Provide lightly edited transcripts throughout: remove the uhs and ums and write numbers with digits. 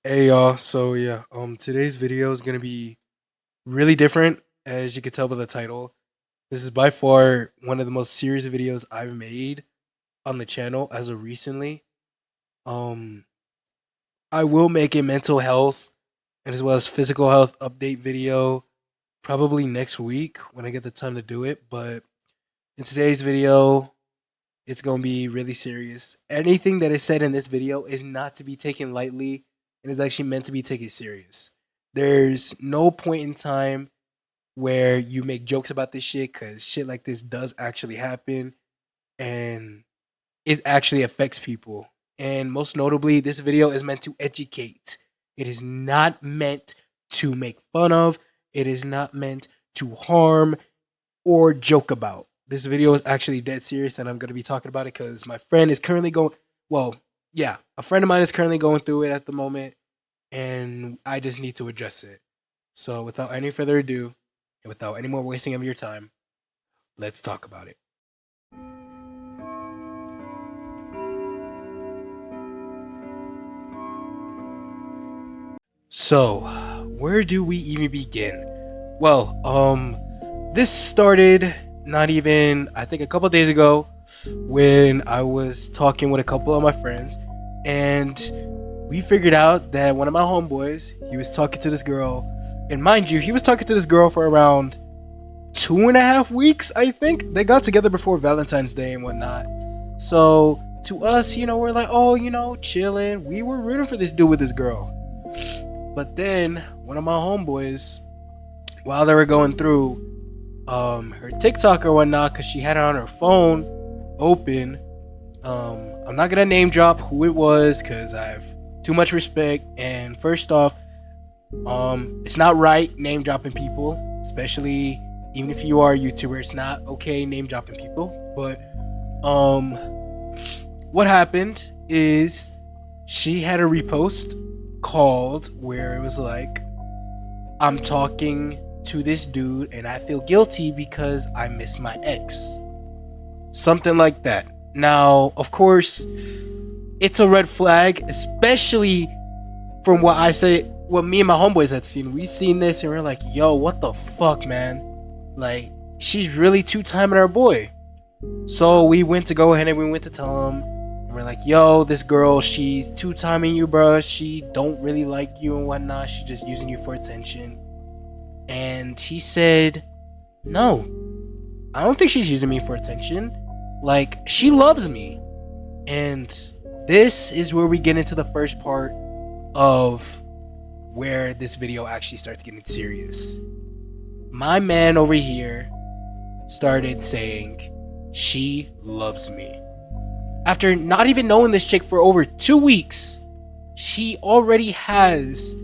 Hey y'all, so yeah, today's video is gonna be really different, as you can tell by the title. This is by far one of the most serious videos I've made on the channel as of recently. Um, I will make a mental health and as well as physical health update video probably next week when I get the time to do it. But in today's video, it's gonna be really serious. Anything that is said in this video is not to be taken lightly and is actually meant to be taken serious. There's no point in time where you make jokes about this shit because shit like this does actually happen and it actually affects people. And most notably, this video is meant to educate. It is not meant to make fun of, it is not meant to harm or joke about. This video is actually dead serious, and I'm going to be talking about it because my friend is currently going. Well, yeah, a friend of mine is currently going through it at the moment, and I just need to address it. So, without any further ado, and without any more wasting of your time, let's talk about it. So, where do we even begin? Well, this started not even, I think, a couple days ago when I was talking with a couple of my friends, and we figured out that one of my homeboys, he was talking to this girl, and mind you, he was talking to this girl for around 2.5 weeks. I think they got together before Valentine's Day and whatnot. So to us, we're like, oh, chilling. We were rooting for this dude with this girl. But then one of my homeboys, while they were going through her TikTok or whatnot, because she had it on her phone open. I'm not gonna name drop who it was because I have too much respect. And first off, it's not right name dropping people, especially even if you are a YouTuber. It's not okay name dropping people. But um, what happened is she had a repost called where it was like, I'm talking to this dude and I feel guilty because I miss my ex. Something like that. Now, of course, it's a red flag, especially from what I say, what me and my homeboys had seen. We seen this and we're like, yo, what the fuck, man? Like, she's really two-timing our boy. So we went to go ahead and we went to tell him. And we're like, yo, this girl, she's two-timing you, bro. She don't really like you and whatnot. She's just using you for attention. And he said, no, I don't think she's using me for attention. Like, she loves me. And this is where we get into the first part of where this video actually starts getting serious. My man over here started saying she loves me. After not even knowing this chick for over 2 weeks, she already has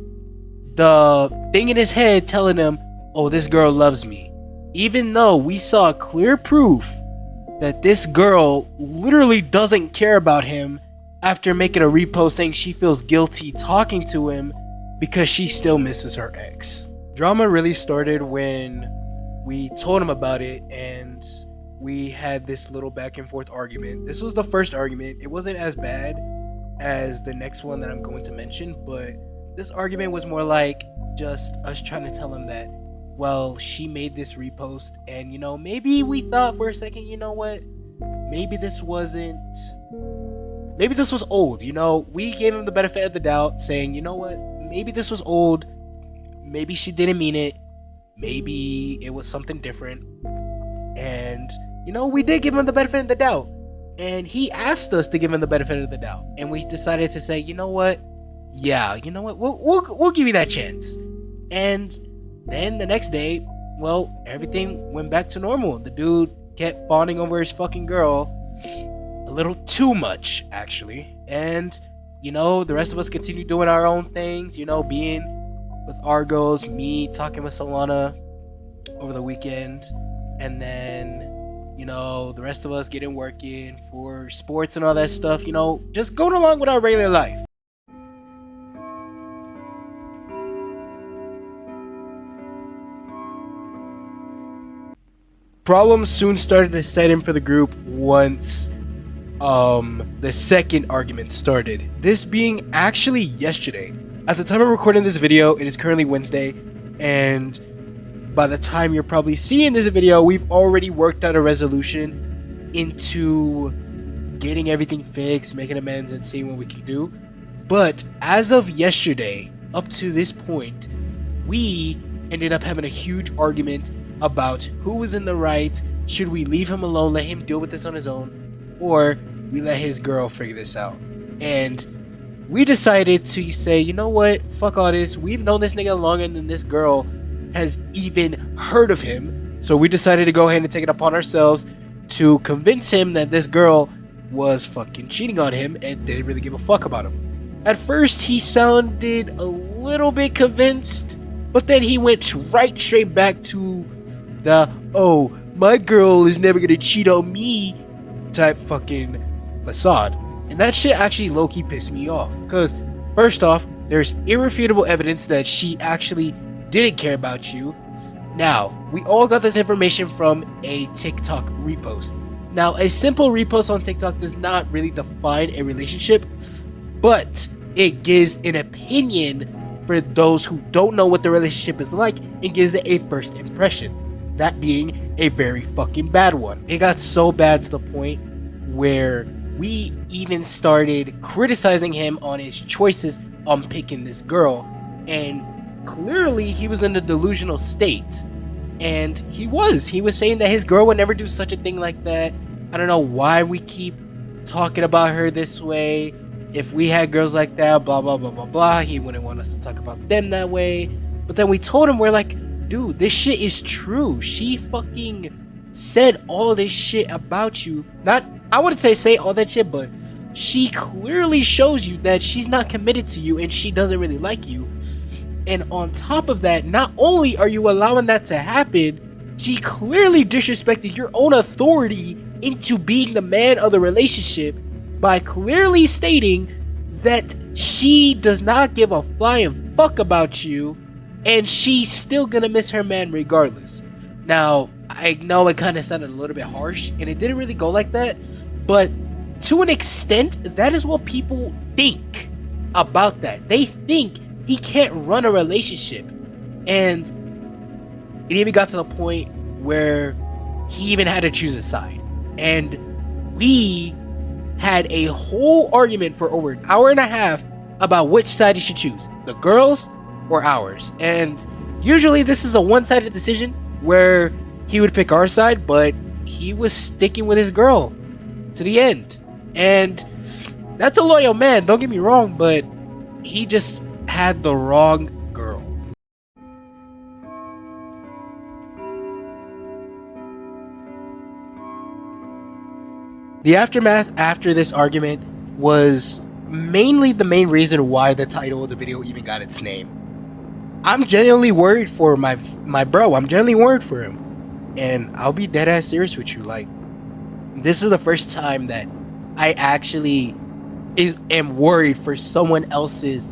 the thing in his head telling him, oh, this girl loves me. Even though we saw clear proof that this girl literally doesn't care about him after making a repost saying she feels guilty talking to him because she still misses her ex. Drama really started when we told him about it and we had this little back and forth argument. This was the first argument. It wasn't as bad as the next one that I'm going to mention, but this argument was more like just us trying to tell him that, well, she made this repost and maybe we thought for a second, you know what, maybe this was old. We gave him the benefit of the doubt, saying, you know what, maybe this was old, maybe she didn't mean it, maybe it was something different. And we did give him the benefit of the doubt, and he asked us to give him the benefit of the doubt, and we decided to say, we'll give you that chance. And then the next day, well, everything went back to normal. The dude kept fawning over his fucking girl a little too much, actually. And the rest of us continued doing our own things, being with our girls, me talking with Solana over the weekend, and then the rest of us getting working for sports and all that stuff, just going along with our regular life. Problems soon started to set in for the group once the second argument started. This being actually yesterday. At the time of recording this video, it is currently Wednesday, and by the time you're probably seeing this video, we've already worked out a resolution into getting everything fixed, making amends, and seeing what we can do. But as of yesterday, up to this point, we ended up having a huge argument about who was in the right. Should we leave him alone, let him deal with this on his own, or we let his girl figure this out? And we decided to say, you know what, fuck all this. We've known this nigga longer than this girl has even heard of him. So we decided to go ahead and take it upon ourselves to convince him that this girl was fucking cheating on him and didn't really give a fuck about him. At first, he sounded a little bit convinced, but then he went right straight back to the, oh, my girl is never gonna cheat on me type fucking facade. And that shit actually low-key pissed me off. Because, first off, there's irrefutable evidence that she actually didn't care about you. Now, we all got this information from a TikTok repost. Now, a simple repost on TikTok does not really define a relationship, but it gives an opinion for those who don't know what the relationship is like and gives it a first impression. That being a very fucking bad one. It got so bad to the point where we even started criticizing him on his choices on picking this girl, and clearly he was in a delusional state. And he was saying that his girl would never do such a thing like that. I don't know why we keep talking about her this way. If we had girls like that, blah blah blah blah blah, he wouldn't want us to talk about them that way. But then we told him, we're like, dude, this shit is true. She fucking said all this shit about you. Not, I wouldn't say all that shit, but she clearly shows you that she's not committed to you and she doesn't really like you. And on top of that, not only are you allowing that to happen, she clearly disrespected your own authority into being the man of the relationship by clearly stating that she does not give a flying fuck about you and she's still gonna miss her man regardless. Now, I know it kind of sounded a little bit harsh and it didn't really go like that, but to an extent, that is what people think about that. They think he can't run a relationship. And it even got to the point where he even had to choose a side. And we had a whole argument for over an hour and a half about which side he should choose, the girls or ours. And usually this is a one-sided decision where he would pick our side, but he was sticking with his girl to the end. And that's a loyal man, don't get me wrong, but he just had the wrong girl. The aftermath after this argument was mainly the main reason why the title of the video even got its name. I'm genuinely worried for my bro. I'm genuinely worried for him. And I'll be dead ass serious with you. Like, this is the first time that I actually am worried for someone else's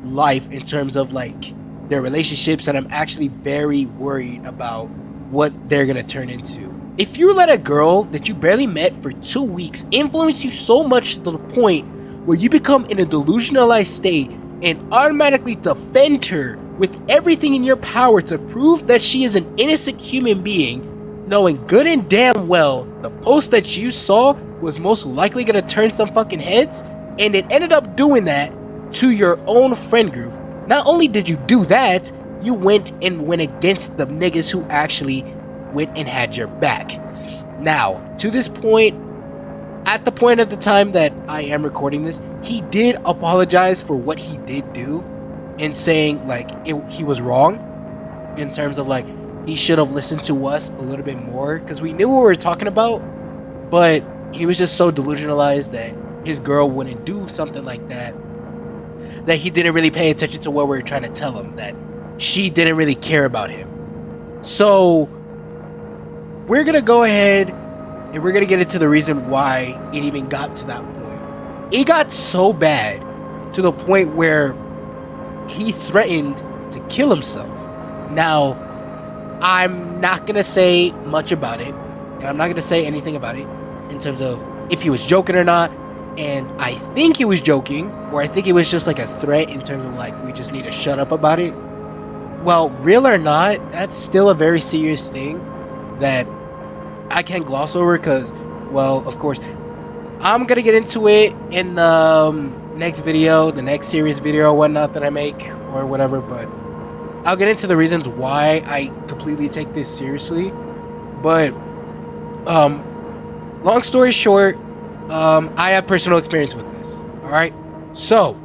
life in terms of like their relationships, and I'm actually very worried about what they're gonna turn into. If you let a girl that you barely met for 2 weeks influence you so much to the point where you become in a delusionalized state and automatically defend her with everything in your power to prove that she is an innocent human being, knowing good and damn well the post that you saw was most likely gonna turn some fucking heads, and it ended up doing that to your own friend group. Not only did you do that, you went against the niggas who actually went and had your back. Now, to this point, at the point of the time that I am recording this, he did apologize for what he did do, and saying like he was wrong in terms of like he should have listened to us a little bit more, because we knew what we were talking about, but he was just so delusionalized that his girl wouldn't do something like that, that he didn't really pay attention to what we were trying to tell him, that she didn't really care about him. So we're gonna go ahead and we're gonna get into the reason why it even got to that point. It got so bad to the point where he threatened to kill himself. Now, I'm not gonna say much about it, and I'm not gonna say anything about it in terms of if he was joking or not. And I think he was joking, or I think it was just like a threat in terms of like, we just need to shut up about it. Well, real or not, that's still a very serious thing that I can't gloss over because, well, of course, I'm going to get into it in the next video, the next series video or whatnot that I make or whatever, but I'll get into the reasons why I completely take this seriously. But, long story short, I have personal experience with this. Alright? So,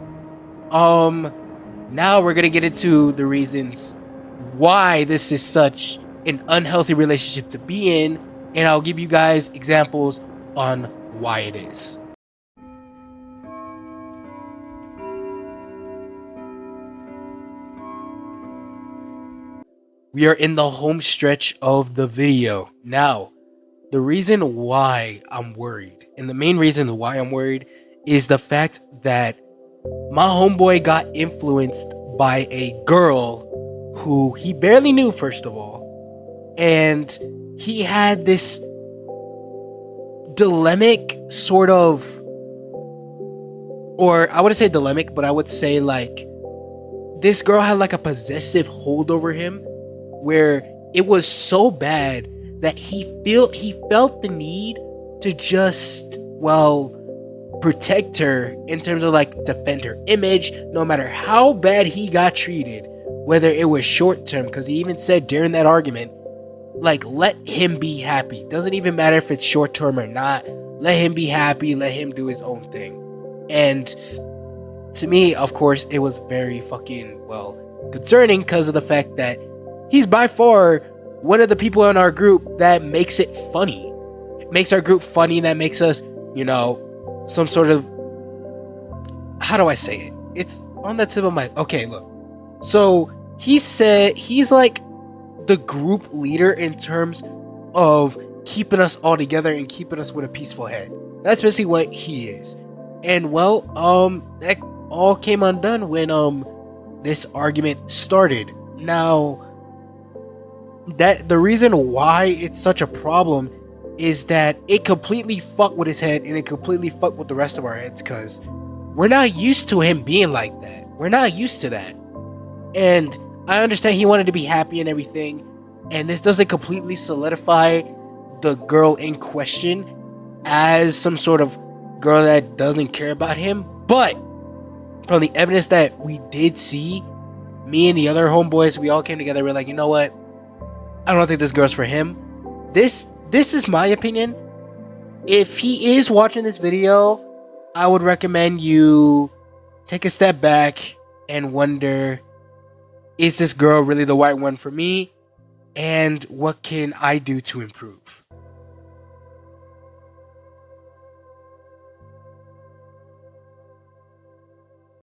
now we're gonna get into the reasons why this is such an unhealthy relationship to be in, and I'll give you guys examples on why it is. We are in the home stretch of the video. Now, the reason why I'm worried, and the main reason why I'm worried, is the fact that my homeboy got influenced by a girl who he barely knew, first of all. And he had this dilemic sort of, or I wouldn't say dilemic, but I would say like, this girl had like a possessive hold over him where it was so bad that he felt the need to just, well, protect her in terms of like defend her image no matter how bad he got treated, whether it was short term, because he even said during that argument, like, let him be happy. Doesn't even matter if it's short term or not. Let him be happy, let him do his own thing. And to me, of course, it was very fucking, well, concerning because of the fact that he's by far one of the people in our group that makes it funny. It makes our group funny, that makes us, you know, some sort of, how do I say it? It's on the tip of my, okay, look. So he said he's like the group leader in terms of keeping us all together and keeping us with a peaceful head. That's basically what he is. And well, that all came undone when this argument started. Now, that the reason why it's such a problem is that it completely fucked with his head and it completely fucked with the rest of our heads, because we're not used to him being like that. We're not used to that. And I understand he wanted to be happy and everything, and this doesn't completely solidify the girl in question as some sort of girl that doesn't care about him, but from the evidence that we did see, me and the other homeboys, we all came together, we're like, you know what, I don't think this girl's for him. This is my opinion. If he is watching this video, I would recommend you take a step back and wonder, is this girl really the right one for me? And what can I do to improve?